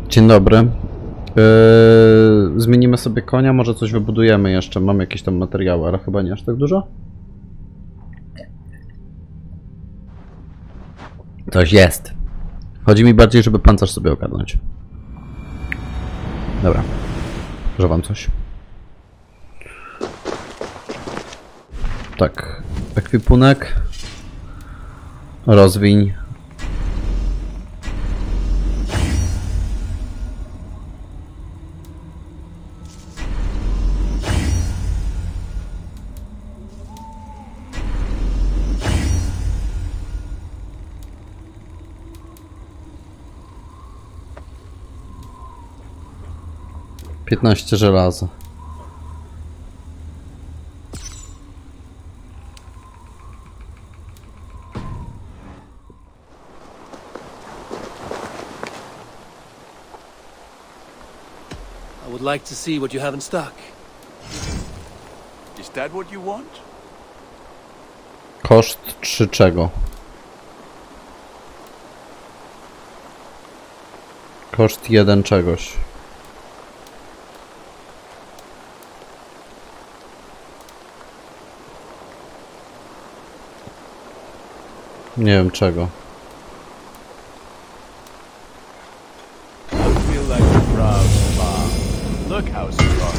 Dzień dobry. Zmienimy sobie konia, może coś wybudujemy jeszcze. Mam jakieś tam materiały, ale chyba nie aż tak dużo. Coś jest. Chodzi mi bardziej, żeby pancerz sobie ogarnąć. Dobra. Że wam coś. Tak. Ekwipunek. Rozwiń. Piętnaście żelaza. I would like to see what you have in stock. Is that what you want? Koszt 3 czego? Koszt 1 czegoś. Nie wiem czego. I feel like a proud mom. Look how strong you are.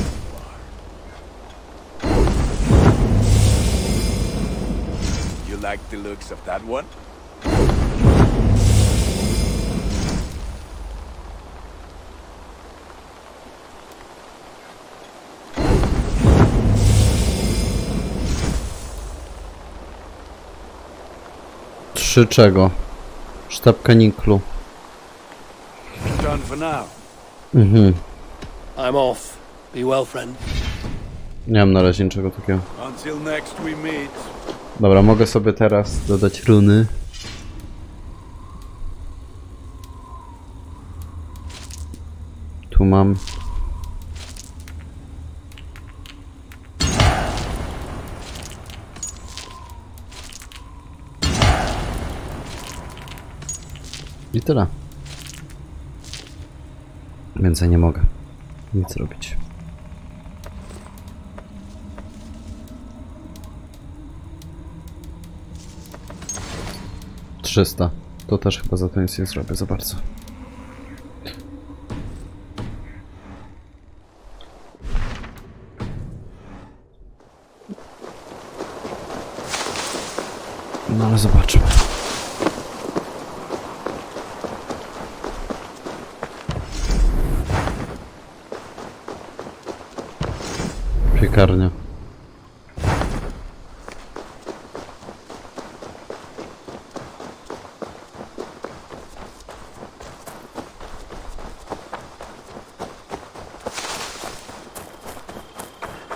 You like the looks of that one? Trzy czego? Sztabka niklu. Done for now. I'm off. Be well, friend. Nie mam na razie niczego takiego. Until next we meet. Dobra, mogę sobie teraz dodać runy. Tu mam. I tyle. Więcej nie mogę nic robić. $300. To też chyba za to nic nie zrobię za bardzo. No ale zobaczmy. Piekarnia.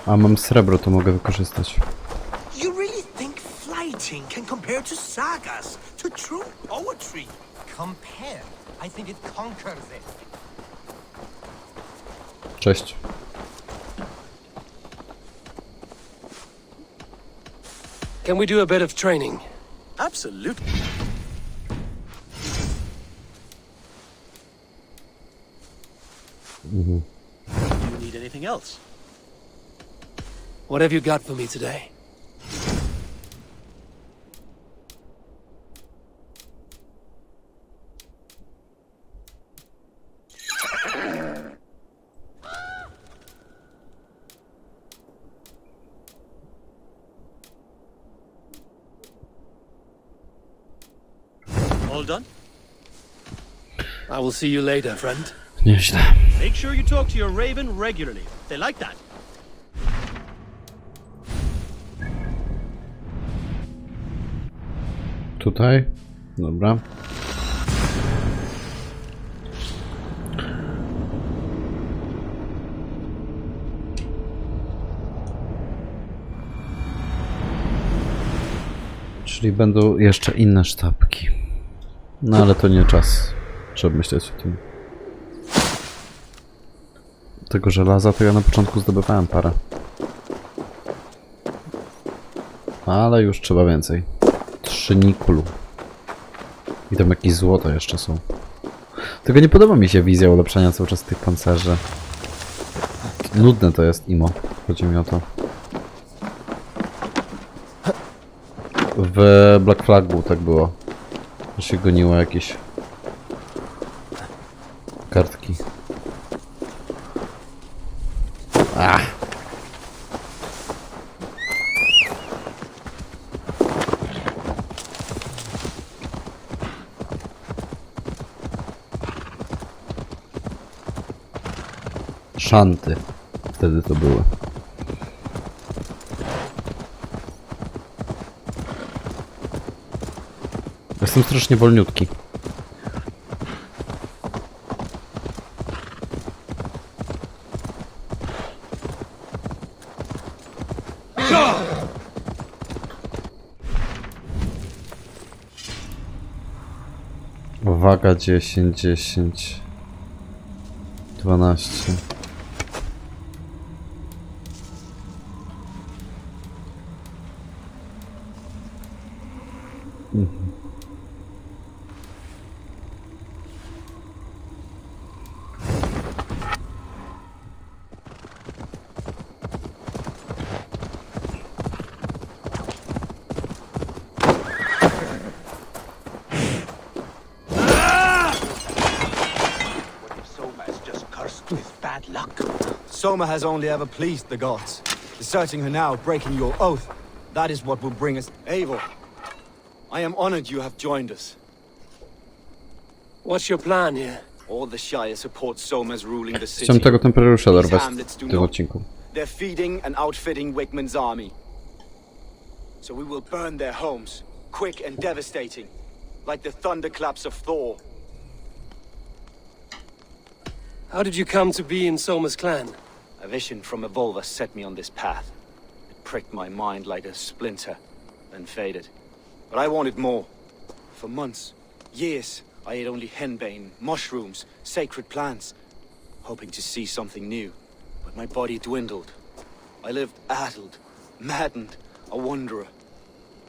A mam srebro, to mogę wykorzystać. You really think flighting can compare to sagas, to true poetry? Compare? I think it conquers it. Cześć. Can we do a bit of training? Absolutely. Do you need anything else? What have you got for me today? All done? I will see you later, friend. Nieźle. Make sure you talk to your raven regularly. They like that. Tutaj. Dobra. Czyli będą jeszcze inne sztabki. No ale to nie czas, żeby myśleć o tym. Tego żelaza to ja na początku zdobywałem parę. Ale już trzeba więcej. 3 niklu. I tam jakieś złoto jeszcze są. Tylko nie podoba mi się wizja ulepszania cały czas tych pancerzy. Nudne to jest, imo. Chodzi mi o to. W Black Flagu tak było. Że się goniło jakieś kartki. Szanty. Wtedy to były. Jestem strasznie wolniutki. Waga 10, 10, 12. Soma has only ever pleased the gods. Deserting her now, breaking your oath, that is what will bring us... Eivor, I am honored you have joined us. What's your plan here? All the Shire support Soma's ruling the city. Chciałem tego temperariusza These dorwać hamlets w do tym not. odcinku. They're feeding and outfitting Wickman's army. So we will burn their homes, quick and devastating, like the thunderclaps of Thor. How did you come to be in Soma's clan? A vision from Evolver set me on this path. It pricked my mind like a splinter, then faded. But I wanted more. For months, years, I ate only henbane, mushrooms, sacred plants, hoping to see something new. But my body dwindled. I lived addled, maddened, a wanderer,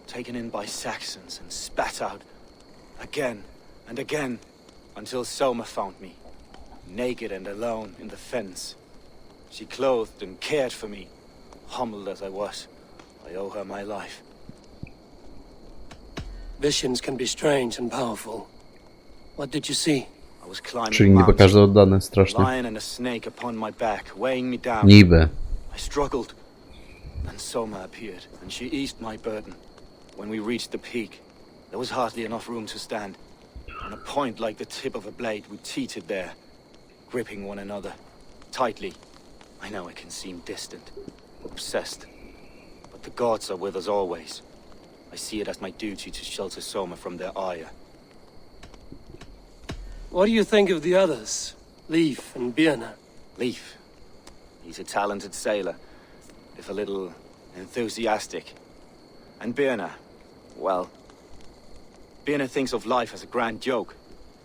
taken in by Saxons and spat out again and again, until Soma found me, naked and alone in the fens. She clothed and cared for me. Humbled as I was, I owe her my life. Visions can be strange and powerful. What did you see? I was climbing Czyli niby mountains, każdy oddany a strasznie. lion and a snake upon my back, weighing me down. Niby. I struggled. Then Soma appeared, and she eased my burden. When we reached the peak, there was hardly enough room to stand. On a point like the tip of a blade, we teetered there, gripping one another tightly. I know it can seem distant, obsessed, but the gods are with us always. I see it as my duty to shelter Soma from their ire. What do you think of the others? Leif and Birna? Leif. He's a talented sailor, if a little enthusiastic. And Birna, well, Birna thinks of life as a grand joke.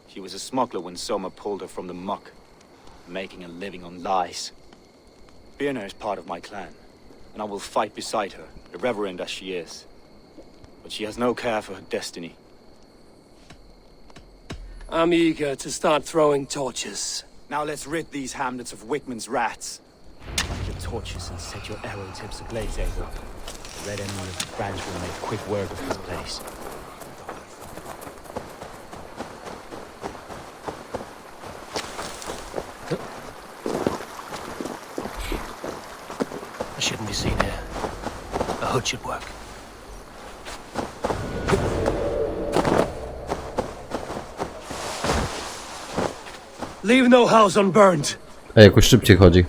She was a smuggler when Soma pulled her from the muck, making a living on lies. Birna is part of my clan, and I will fight beside her, irreverent as she is. But she has no care for her destiny. I'm eager to start throwing torches. Now let's rid these hamlets of Wickman's rats. Light your torches and set your arrow tips ablaze, Eivor. The red enemy of the branch will make quick work of this place. I shouldn't be seen here. A hood should work. Leave no house unburned. Ej, jakoś szybciej chodzi.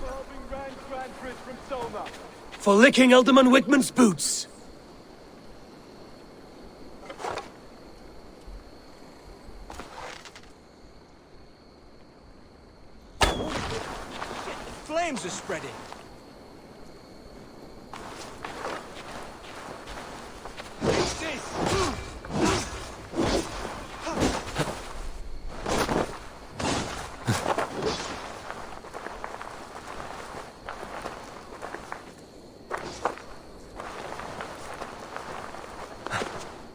For licking Alderman Wickman's boots. Flames are spreading.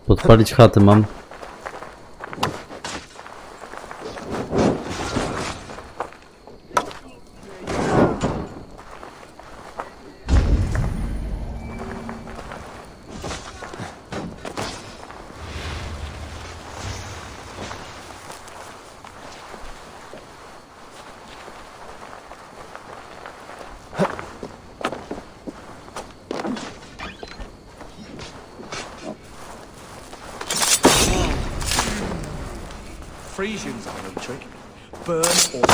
Podpalić chaty mam. Parisians have a trick. Burn or...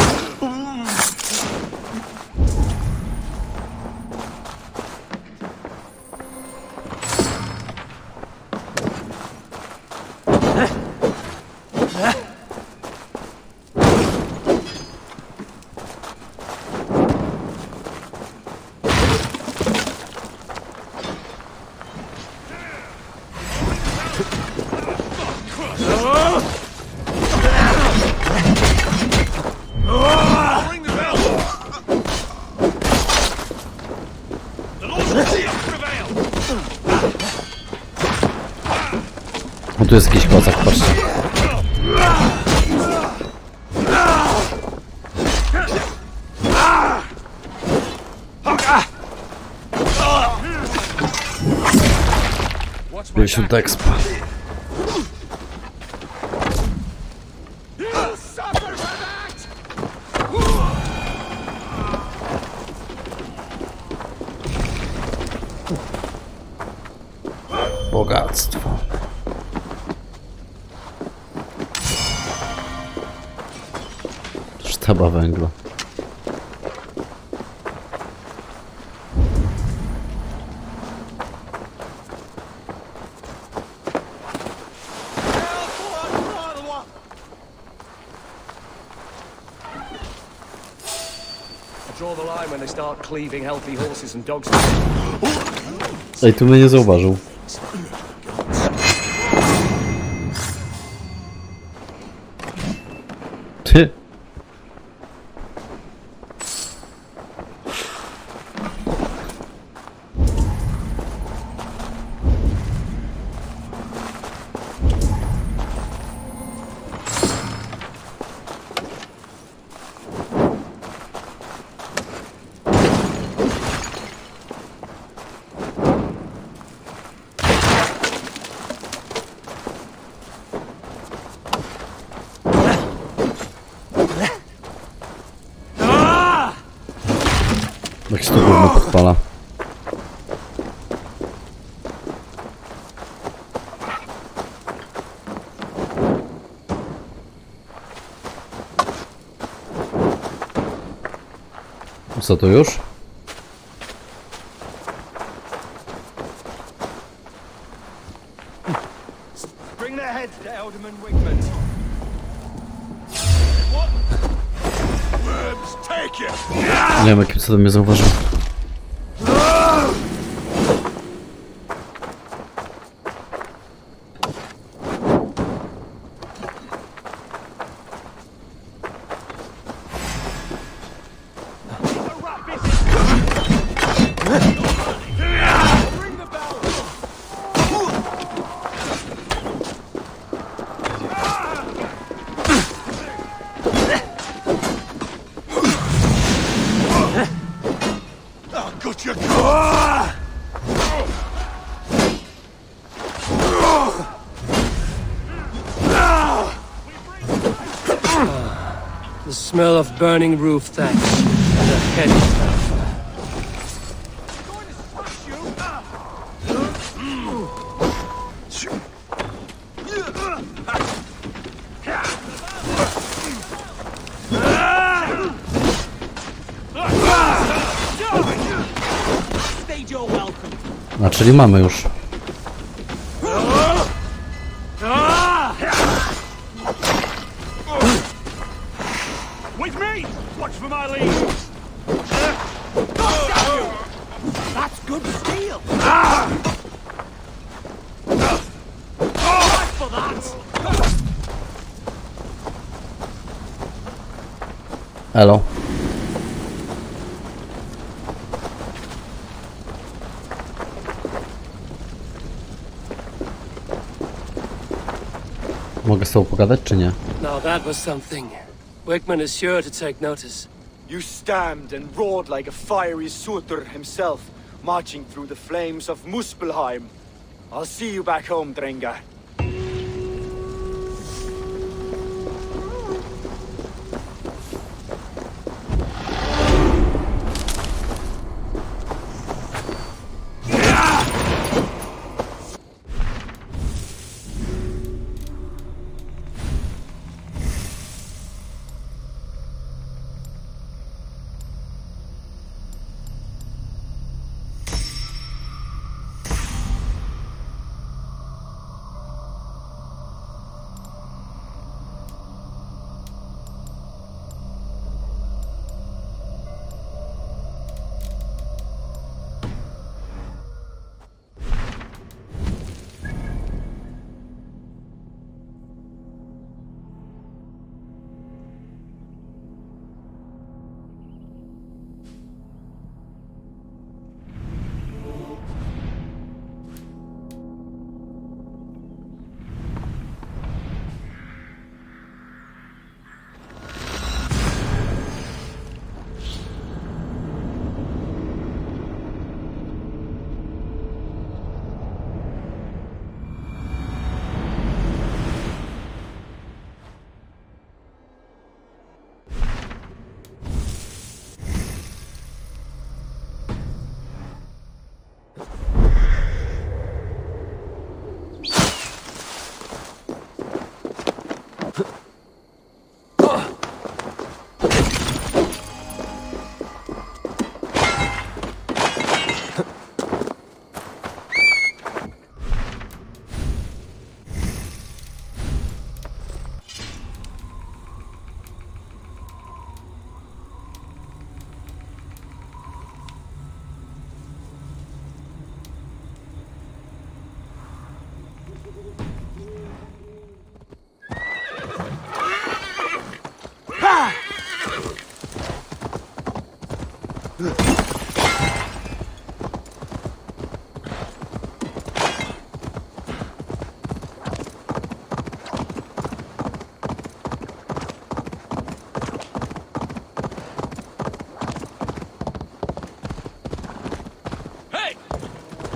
O, tu jest jakiś kozak, patrzcie. Mieliśmy expa. Bogactwo. Sztaba węgla. Draw the line when they start cleaving healthy horses and dogs. Ej, tu mnie nie zauważył. Ty. Jak się to gówno podpala. Co to już? Bring their heads to Alderman Wigman's. What? Worms, take it! Nie wiem, jakim cudem mnie zauważył. The smell of burning roof thatch and a head stuff. A, czyli mamy już. With me! Watch for my lead! That's good steel. For that! Elo. Mogę z tobą pogadać, czy nie? Now that was something. Wickman is sure to take notice. You stamped and roared like a fiery Surtur himself, marching through the flames of Muspelheim. I'll see you back home, Drenga. Hey!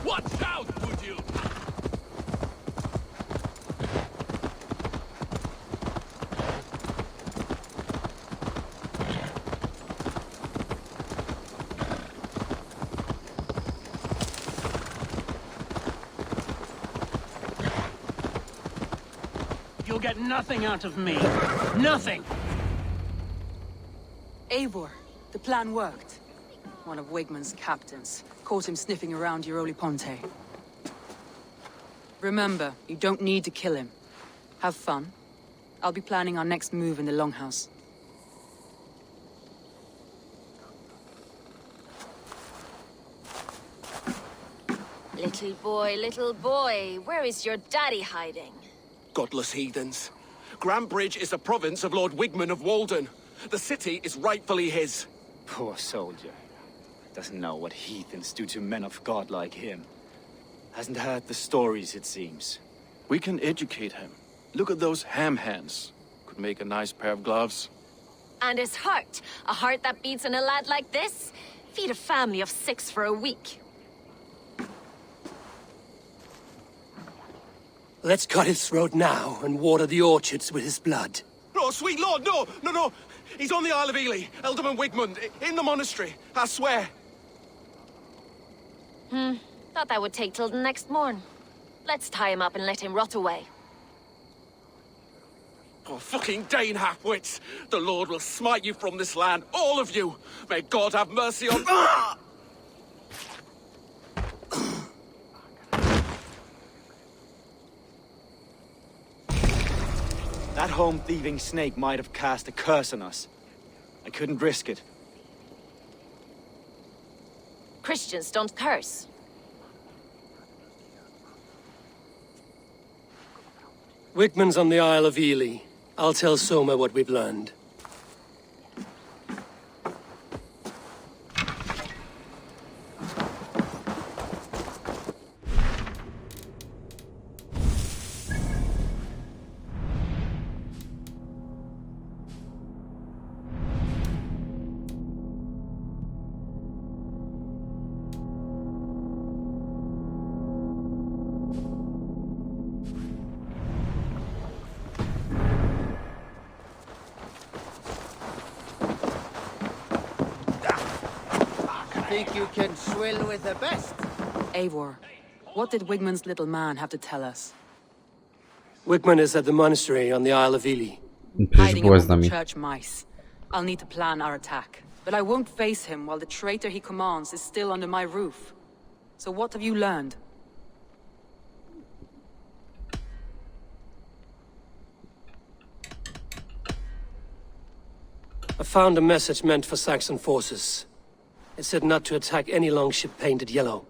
Watch out, would you? You'll get nothing out of me. Nothing! Eivor, the plan worked. One of Wigman's captains caught him sniffing around Euroli Ponte. Remember, you don't need to kill him. Have fun. I'll be planning our next move in the Longhouse. Little boy, where is your daddy hiding? Godless heathens. Grambridge is a province of Lord Wigman of Walden. The city is rightfully his. Poor soldier. Doesn't know what heathens do to men of God like him. Hasn't heard the stories, it seems. We can educate him. Look at those ham hands. Could make a nice pair of gloves. And his heart. A heart that beats in a lad like this? Feed a family of 6 for a week. Let's cut his throat now and water the orchards with his blood. Oh, sweet lord, no! He's on the Isle of Ely, Ealdorman Wigmund, in the monastery, I swear. Thought that would take till the next morn. Let's tie him up and let him rot away. Oh, fucking Dane halfwits! The Lord will smite you from this land, all of you! May God have mercy on... Ah! That home-thieving snake might have cast a curse on us. I couldn't risk it. Christians don't curse. Wigman's on the Isle of Ely. I'll tell Soma what we've learned. Think you can swill with the best? Eivor, what did Wigman's little man have to tell us? Wigman is at the monastery on the Isle of Ely. Przecież Hiding była z among the nami. church mice. I'll need to plan our attack. But I won't face him while the traitor he commands is still under my roof. So what have you learned? I found a message meant for Saxon forces. It said not to attack any longship painted yellow.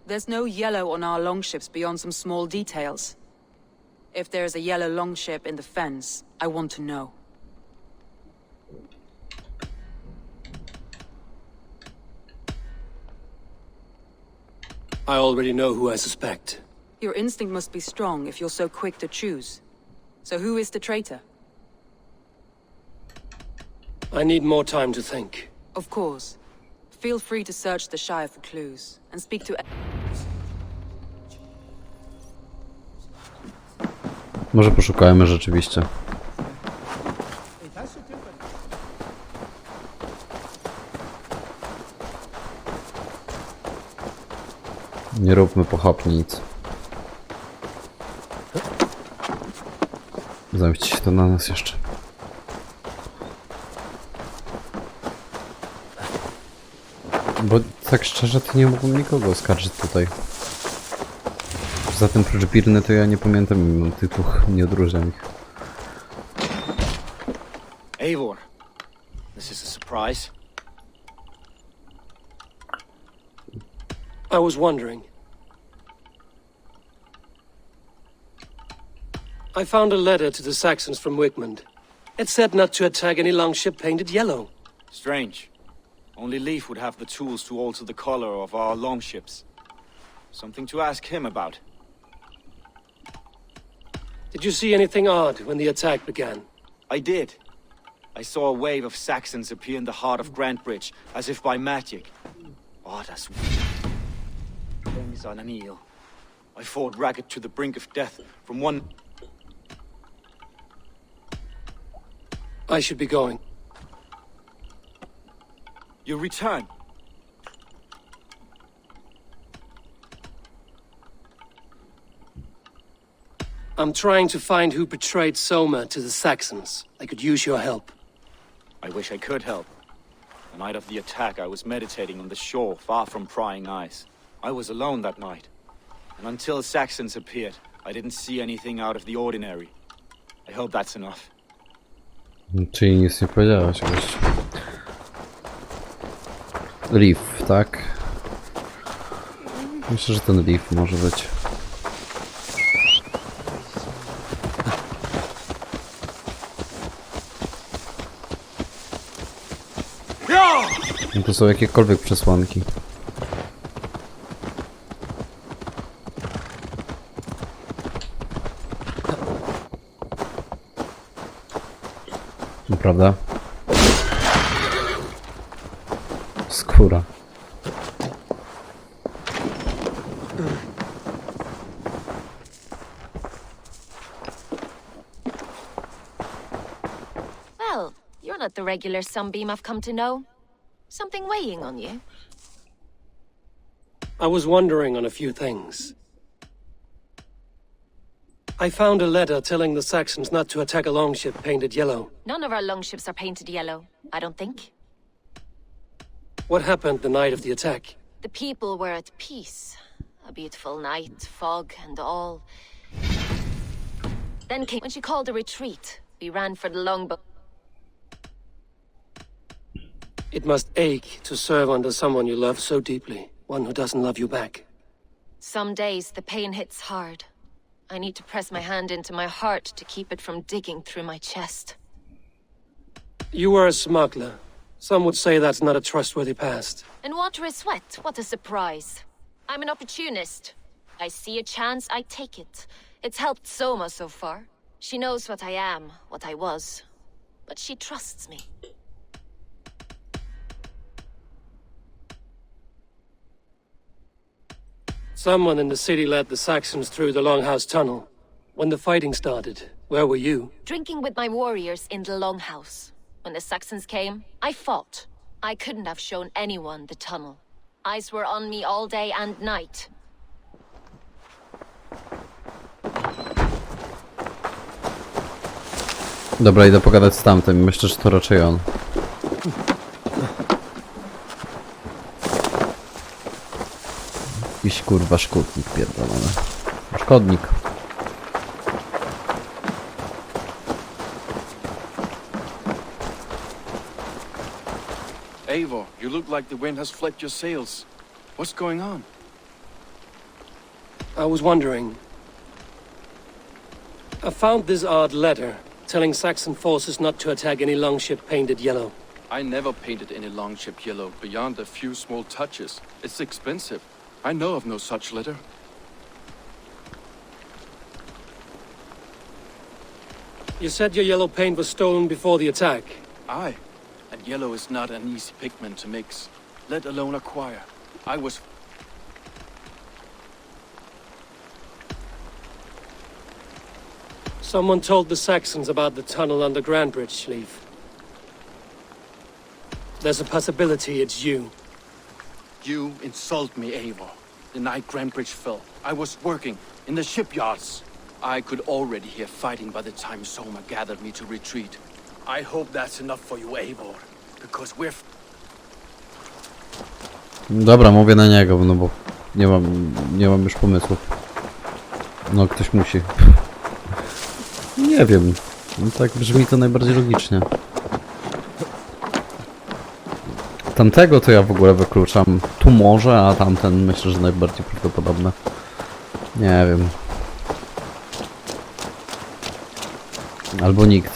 There's no yellow on our longships beyond some small details. If there's a yellow longship in the fens, I want to know. I already know who I suspect. Your instinct must be strong if you're so quick to choose. So who is the traitor? I need more time to think. Of course. Feel free to search the Shire for clues, and speak to... Może poszukajmy rzeczywiście. Nie róbmy pochopnie nic. Zemści się to na nas jeszcze. Bo tak szczerze to nie mógłbym nikogo oskarżyć tutaj. Poza tym prócz Birny to ja nie pamiętam tych dwóch, nie odróżniam ich. Eivor, this is a surprise. I was wondering. I found a letter to the Saxons from Wigmund. It said not to attack any longship painted yellow. Strange. Only Leif would have the tools to alter the color of our longships. Something to ask him about. Did you see anything odd when the attack began? I did. I saw a wave of Saxons appear in the heart of Grantbridge, as if by magic. Oh, that's weird. Things on an eel. I fought ragged to the brink of death from one... I should be going. You return. I'm trying to find who betrayed Soma to the Saxons. I could use your help. I wish I could help. The night of the attack, I was meditating on the shore, far from prying eyes. I was alone that night. And until Saxons appeared, I didn't see anything out of the ordinary. I hope that's enough. Czyli nic nie powiedziałaś gościu. Leaf, tak? Myślę, że ten Leaf może być. No to są jakiekolwiek przesłanki. Prawda? Skóra. Well, you're not the regular sunbeam I've come to know. Something weighing on you? I was wondering on a few things. I found a letter telling the Saxons not to attack a longship painted yellow. None of our longships are painted yellow, I don't think. What happened the night of the attack? The people were at peace. A beautiful night, fog and all. Then came when she called a retreat. We ran for the longboat. It must ache to serve under someone you love so deeply, one who doesn't love you back. Some days the pain hits hard. I need to press my hand into my heart to keep it from digging through my chest. You were a smuggler. Some would say that's not a trustworthy past. And water is wet, what a surprise. I'm an opportunist. I see a chance, I take it. It's helped Soma so far. She knows what I am, what I was. But she trusts me. Someone in the city led the Saxons through the Longhouse Tunnel. When the fighting started, where were you? Drinking with my warriors in the Longhouse. When the Saxons came, I fought. I couldn't have shown anyone the tunnel. Eyes were on me all day and night. Dobra, idę pogadać z tamtym. Myślę, że to raczej on. Jakiś kurwa szkodnik pierdolony. Szkodnik. Eivor, you look like the wind has flecked your sails. What's going on? I was wondering. I found this odd letter, telling Saxon forces not to attack any longship painted yellow. I never painted any longship yellow beyond a few small touches. It's expensive. I know of no such letter. You said your yellow paint was stolen before the attack. Aye, and yellow is not an easy pigment to mix, let alone acquire. I was... Someone told the Saxons about the tunnel under Grantbridge, Leif. There's a possibility it's you. You insult me, Eivor. The night Grantbridge fell, I was working in the shipyards. I could already hear fighting by the time Soma gathered me to retreat. I hope that's enough for you, Eivor, because we're... Dobra, mówię na niego, no bo nie mam już pomysłów. No, ktoś musi. Nie wiem. No, tak brzmi to najbardziej logicznie. Tamtego to ja w ogóle wykluczam. Tu może, a tamten myślę, że najbardziej prawdopodobne. Nie wiem. Albo nikt.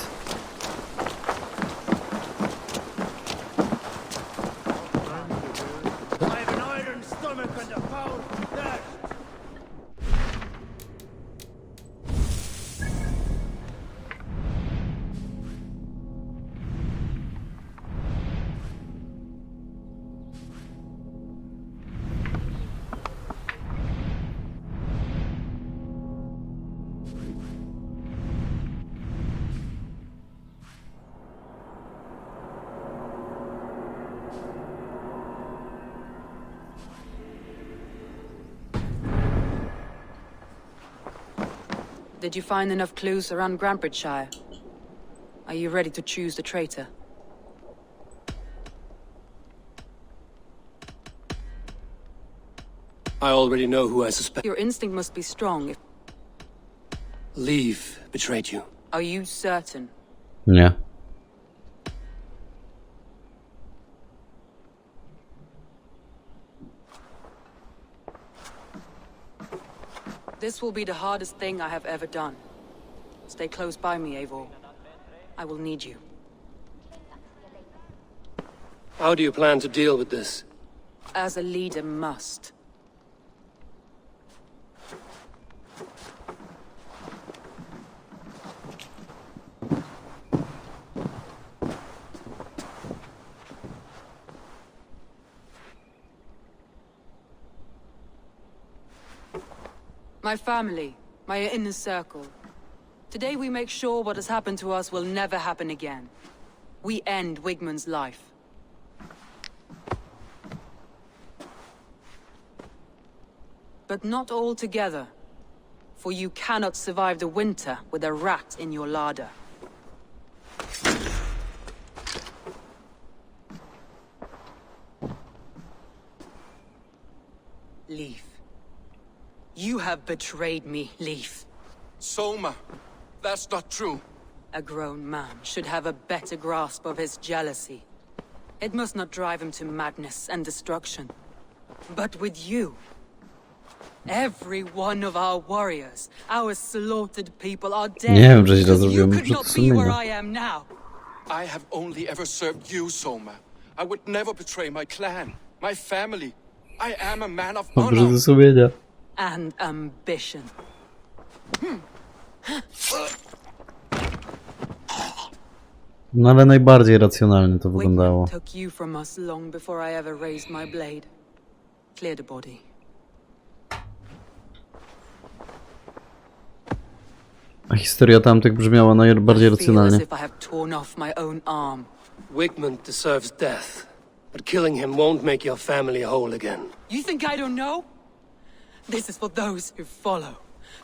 Did you find enough clues around Grantbridgeshire? Are you ready to choose the traitor? I already know who I suspect. Your instinct must be strong. Leave betrayed you. Are you certain? Nie. This will be the hardest thing I have ever done. Stay close by me, Eivor. I will need you. How do you plan to deal with this? As a leader must. My family, my inner circle. Today we make sure what has happened to us will never happen again. We end Wigmund's life. But not all together. For you cannot survive the winter with a rat in your larder. Leaf. You have betrayed me, Leaf. Soma, that's not true. A grown man should have a better grasp of his jealousy. It must not drive him to madness and destruction. But with you, every one of our warriors, our slaughtered people are dead. Nie wiem, że źle You zrobiłem could rzut not be where sumienia. I am now. I have only ever served you, Soma. I would never betray my clan, my family. I am a man of Mam honor. rzut sumienia. And ambition. No ale najbardziej racjonalnie to wyglądało. Wigmund took you from us long before I ever raised my blade. Clear the body. A historia tamtych brzmiała najbardziej I feel as racjonalnie. if I have torn off my own arm. Wigmund deserves death, but killing him won't make your family whole again. You think I don't know? This is for those who follow.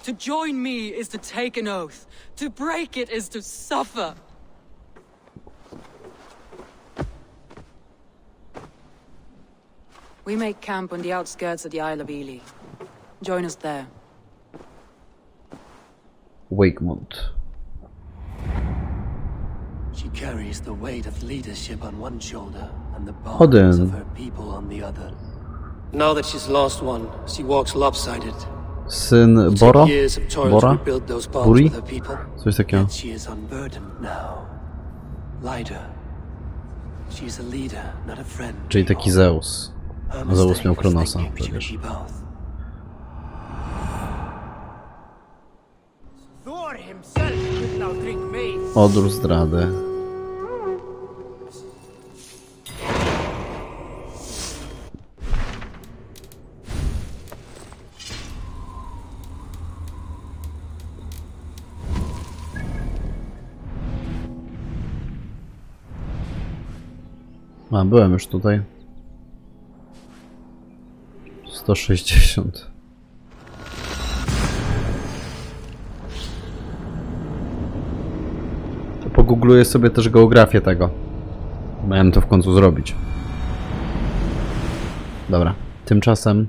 To join me is to take an oath. To break it is to suffer. We make camp on the outskirts of the Isle of Ely. Join us there. Wigmund. She carries the weight of leadership on one shoulder and the Odin. bonds of her people on the other. Now that she's lost one, she walks lopsided. Syn It Bora? took years of toil to Bora? rebuild those bonds Buri? with her people. Coś takiego. Yet she is unburdened now. Lighter. She's a leader, not a friend. Czyli taki Zeus. Her A Zeus mistake miał was Kronosa thinking she przecież. could be both. Thor himself could now drink mace. Odór zdrady. A, byłem już tutaj. 160. Pogoogluję sobie też geografię tego. Miałem to w końcu zrobić. Dobra, tymczasem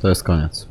to jest koniec.